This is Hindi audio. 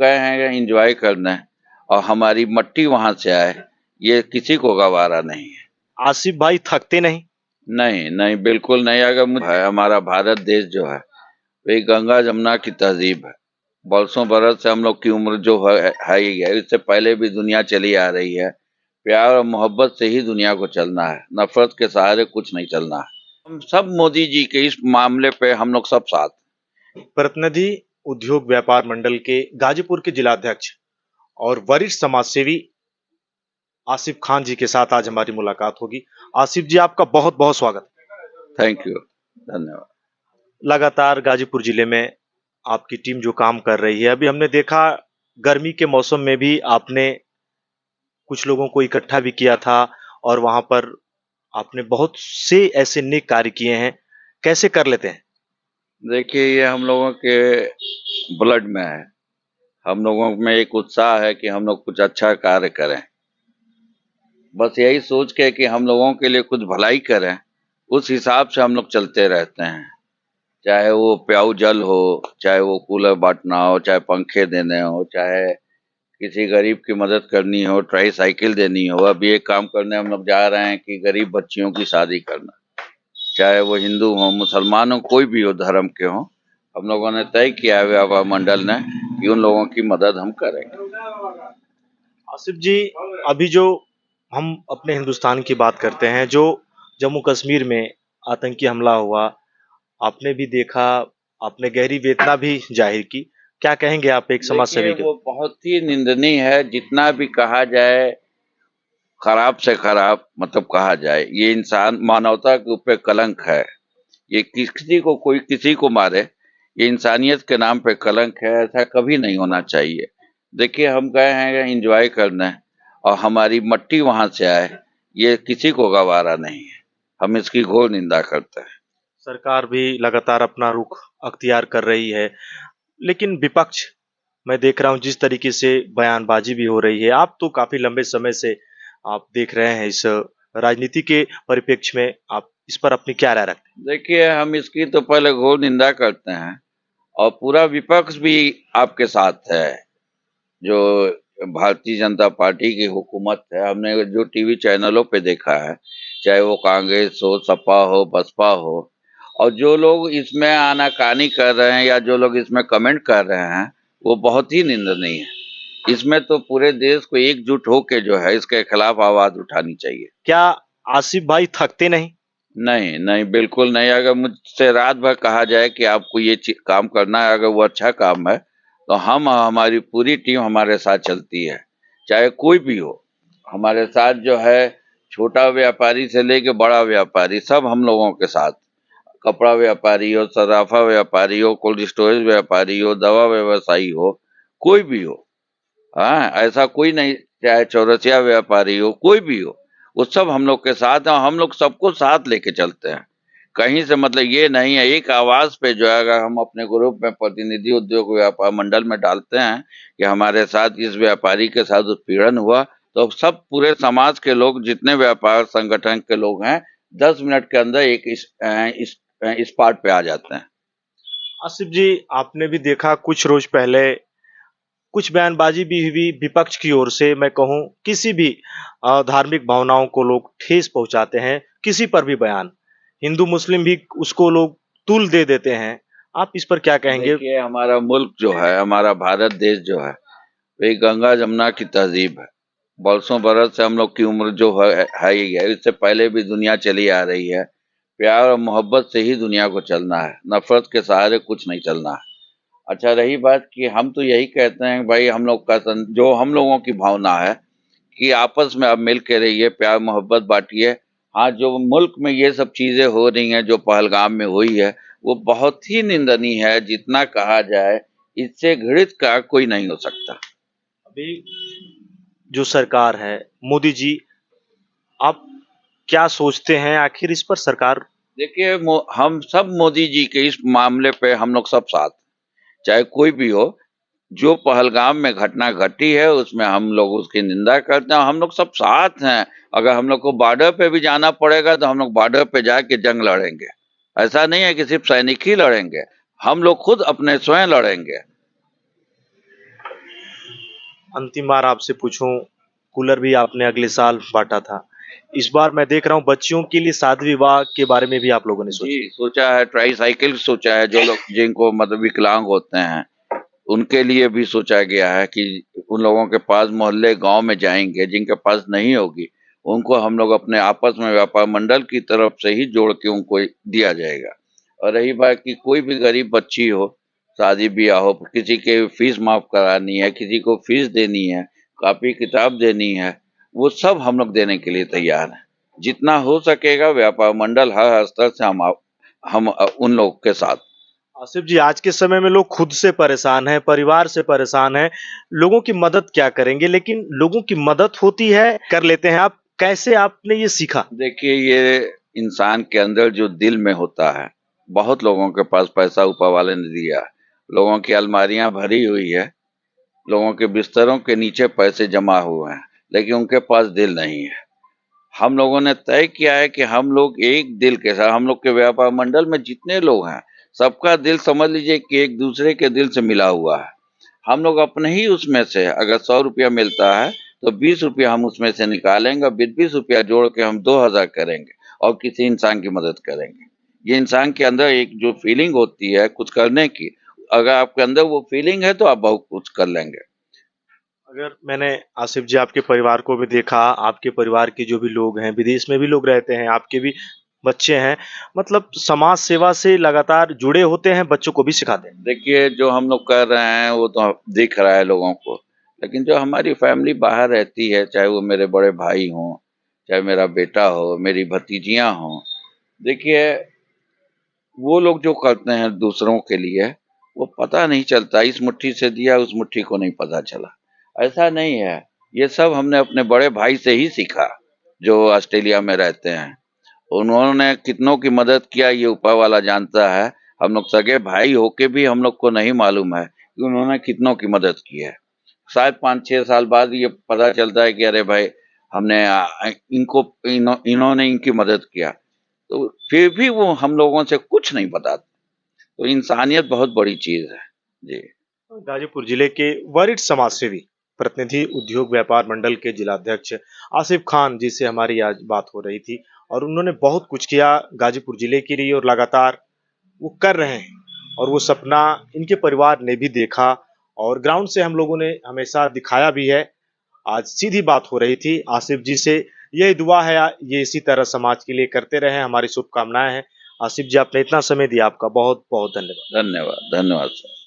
गए हैं एंजॉय करने और हमारी मट्टी वहां से आए, ये किसी को गवारा नहीं है। आसिफ भाई थकते नहीं? नहीं नहीं, बिल्कुल नहीं। अगर मुझे हमारा भारत देश जो है वही गंगा जमुना की तहजीब है। बरसों बरस से हम लोग की उम्र जो है ही है, इससे पहले भी दुनिया चली आ रही है। प्यार और मोहब्बत से ही दुनिया को चलना है, नफरत के सहारे कुछ नहीं चलना है। हम सब मोदी जी के इस मामले पे हम लोग सब साथ। प्रतिनिधि उद्योग व्यापार मंडल के गाजीपुर के जिलाध्यक्ष और वरिष्ठ समाजसेवी आसिफ खान जी के साथ आज हमारी मुलाकात होगी। आसिफ जी, आपका बहुत बहुत स्वागत। थैंक यू, धन्यवाद। लगातार गाजीपुर जिले में आपकी टीम जो काम कर रही है, अभी हमने देखा गर्मी के मौसम में भी आपने कुछ लोगों को इकट्ठा भी किया था और वहां पर आपने बहुत से ऐसे नेक कार्य किए हैं। कैसे कर लेते हैं? देखिए, ये हम लोगों के ब्लड में है। हम लोगों में एक उत्साह है कि हम लोग कुछ अच्छा कार्य करें। बस यही सोच के कि हम लोगों के लिए कुछ भलाई करें, उस हिसाब से हम लोग चलते रहते हैं। चाहे वो प्याऊ जल हो, चाहे वो कूलर बांटना हो, चाहे पंखे देने हो, चाहे किसी गरीब की मदद करनी हो, ट्राई साइकिल देनी हो। अब ये काम करने हम लोग जा रहे हैं कि गरीब बच्चियों की शादी करना, चाहे वो हिंदू हो, मुसलमान हो, कोई भी हो धर्म के हो। हम लोगों ने तय किया है व्यापार मंडल ने कि उन लोगों की मदद हम करेंगे। आसिफ जी, अभी जो हम अपने हिंदुस्तान की बात करते हैं, जो जम्मू कश्मीर में आतंकी हमला हुआ, आपने भी देखा, आपने गहरी वेदना भी जाहिर की। क्या कहेंगे आप एक समाज देखिए, सेवी के? वो बहुत ही निंदनीय है। जितना भी कहा जाए, खराब से खराब मतलब कहा जाए, ये इंसान मानवता के ऊपर कलंक है। ये किसी को कोई किसी को मारे, ये इंसानियत के नाम पे कलंक है। ऐसा कभी नहीं होना चाहिए। देखिए, हम गए हैं एंजॉय करने और हमारी मट्टी वहां से आए, ये किसी को गवारा नहीं है। हम इसकी घोर निंदा करते हैं। सरकार भी लगातार अपना रुख अख्तियार कर रही है, लेकिन विपक्ष, मैं देख रहा हूं जिस तरीके से बयानबाजी भी हो रही है। आप तो काफी लंबे समय से आप देख रहे हैं इस राजनीति के परिप्रेक्ष्य में, आप इस पर अपनी क्या राय रखते देखिए, हम इसकी तो पहले घोर निंदा करते हैं और पूरा विपक्ष भी आपके साथ है। जो भारतीय जनता पार्टी की हुकूमत है, हमने जो टीवी चैनलों पे देखा है, चाहे वो कांग्रेस हो, सपा हो, बसपा हो, और जो लोग इसमें आनाकानी कर रहे हैं या जो लोग इसमें कमेंट कर रहे हैं, वो बहुत ही निंदनीय है। इसमें तो पूरे देश को एकजुट होके जो है इसके खिलाफ आवाज उठानी चाहिए। हैं? क्या आसिफ भाई थकते नहीं? नहीं नहीं, बिल्कुल नहीं। अगर मुझसे रात भर कहा जाए कि आपको ये काम करना है, अगर वो अच्छा काम है, तो हम हमारी पूरी टीम हमारे साथ चलती है, चाहे कोई भी हो। हमारे साथ जो है छोटा व्यापारी से लेके बड़ा व्यापारी सब हम लोगों के साथ। कपड़ा व्यापारी हो, सराफा व्यापारी हो, कोल्ड स्टोरेज व्यापारी हो, दवा व्यवसायी हो, कोई भी हो। हाँ, ऐसा कोई नहीं, चाहे चौरसिया व्यापारी हो, कोई भी हो, वो सब हम लोग के साथ हैं। हम लोग सबको साथ लेके चलते हैं। कहीं से मतलब ये नहीं है, एक आवाज पे जो है, अगर हम अपने ग्रुप में प्रतिनिधि उद्योग व्यापार मंडल में डालते हैं कि हमारे साथ इस व्यापारी के साथ उत्पीड़न हुआ, तो सब पूरे समाज के लोग, जितने व्यापार संगठन के लोग हैं, 10 मिनट के अंदर एक इस पार्ट पे आ जाते हैं। आसिफ जी, आपने भी देखा कुछ रोज पहले कुछ बयानबाजी भी हुई विपक्ष की ओर से। मैं कहूं किसी भी धार्मिक भावनाओं को लोग ठेस पहुंचाते हैं, किसी पर भी बयान, हिंदू मुस्लिम भी उसको लोग तुल दे देते हैं। आप इस पर क्या कहेंगे? देखिए, हमारा मुल्क जो है, हमारा भारत देश जो है, वही गंगा जमुना की तहजीब है। बरसों बरस से हम लोग की उम्र जो है ही है, इससे पहले भी दुनिया चली आ रही है। प्यार और मोहब्बत से ही दुनिया को चलना है, नफरत के सहारे कुछ नहीं चलना है। अच्छा, रही बात कि हम तो यही कहते हैं भाई, हम लोग का जो हम लोगों की भावना है कि आपस में अब मिल के रहिए, प्यार मोहब्बत बांटिए। हाँ, जो मुल्क में ये सब चीजें हो रही हैं, जो पहलगाम में हुई है, वो बहुत ही निंदनीय है। जितना कहा जाए, इससे घृणित का कोई नहीं हो सकता। अभी जो सरकार है, मोदी जी, आप क्या सोचते हैं आखिर इस पर सरकार? देखिए, हम सब मोदी जी के इस मामले पे हम लोग सब साथ, चाहे कोई भी हो। जो पहलगाम में घटना घटी है, उसमें हम लोग उसकी निंदा करते हैं, हम लोग सब साथ हैं। अगर हम लोग को बॉर्डर पे भी जाना पड़ेगा, तो हम लोग बॉर्डर पे जाके जंग लड़ेंगे। ऐसा नहीं है कि सिर्फ सैनिक ही लड़ेंगे, हम लोग खुद अपने स्वयं लड़ेंगे। अंतिम बार आपसे पूछूं, कूलर भी आपने अगले साल बांटा था। इस बार मैं देख रहा हूँ बच्चियों के लिए शादी विवाह के बारे में भी आप लोगों ने जी, सोचा। सोचा है, ट्राईसाइकिल सोचा है, जो लोग जिनको मतलब विकलांग होते हैं, उनके लिए भी सोचा गया है कि उन लोगों के पास मोहल्ले गांव में जाएंगे, जिनके पास नहीं होगी, उनको हम लोग अपने आपस में व्यापार मंडल की तरफ से ही जोड़ के उनको दिया जाएगा। और रही बात कि कोई भी गरीब बच्ची हो, शादी ब्याह हो, किसी के फीस माफ करानी है, किसी को फीस देनी है, कॉपी किताब देनी है, वो सब हम लोग देने के लिए तैयार हैं। जितना हो सकेगा व्यापार मंडल हर स्तर से हम उन लोग के साथ। आसिफ जी, आज के समय में लोग खुद से परेशान हैं, परिवार से परेशान हैं, लोगों की मदद क्या करेंगे? लेकिन लोगों की मदद होती है, कर लेते हैं आप। कैसे आपने ये सीखा? देखिए, ये इंसान के अंदर जो दिल में होता है, बहुत लोगों के पास पैसा ऊपर वाले ने दिया है, लोगों की अलमारियां भरी हुई है, लोगों के बिस्तरों के नीचे पैसे जमा हुए हैं, लेकिन उनके पास दिल नहीं है। हम लोगों ने तय किया है कि हम लोग एक दिल के साथ, हम लोग के व्यापार मंडल में जितने लोग हैं, सबका दिल समझ लीजिए कि एक दूसरे के दिल से मिला हुआ है। हम लोग अपने ही उसमें से अगर 100 रुपया मिलता है, तो 20 रुपया हम उसमें से निकालेंगे, 20-20 रुपया जोड़ के हम 2000 करेंगे और किसी इंसान की मदद करेंगे। ये इंसान के अंदर एक जो फीलिंग होती है कुछ करने की, अगर आपके अंदर वो फीलिंग है तो आप बहुत कुछ कर लेंगे। अगर मैंने आसिफ जी आपके परिवार को भी देखा, आपके परिवार के जो भी लोग हैं, विदेश में भी लोग रहते हैं, आपके भी बच्चे हैं, मतलब समाज सेवा से लगातार जुड़े होते हैं, बच्चों को भी सिखाते हैं। देखिए, जो हम लोग कर रहे हैं वो तो दिख रहा है लोगों को, लेकिन जो हमारी फैमिली बाहर रहती है, चाहे वो मेरे बड़े भाई हों, चाहे मेरा बेटा हो, मेरी भतीजियां हों, देखिए, वो लोग जो करते हैं दूसरों के लिए, वो पता नहीं चलता, इस मुट्ठी से दिया उस मुट्ठी को नहीं पता चला, ऐसा नहीं है। ये सब हमने अपने बड़े भाई से ही सीखा, जो ऑस्ट्रेलिया में रहते हैं। उन्होंने कितनों की मदद किया ये ऊपर वाला जानता है। हम लोग सगे भाई होके भी हम लोग को नहीं मालूम है कि उन्होंने कितनों की मदद की है। शायद 5-6 साल बाद ये पता चलता है कि अरे भाई, हमने इन्होंने इनकी मदद किया। तो फिर भी वो हम लोगों से कुछ नहीं बताते। तो इंसानियत बहुत बड़ी चीज है। जी। गाजीपुर जिले के वरिष्ठ समाज सेवी, प्रतिनिधि उद्योग व्यापार मंडल के जिलाध्यक्ष आसिफ खान जी से हमारी आज बात हो रही थी और उन्होंने बहुत कुछ किया गाजीपुर जिले के लिए और लगातार वो कर रहे हैं और वो सपना इनके परिवार ने भी देखा और ग्राउंड से हम लोगों ने हमेशा दिखाया भी है। आज सीधी बात हो रही थी आसिफ जी से। यही दुआ है ये इसी तरह समाज के लिए करते रहे, हमारी शुभकामनाएं हैं। आसिफ जी, आपने इतना समय दिया, आपका बहुत बहुत धन्यवाद। धन्यवाद, धन्यवाद सर।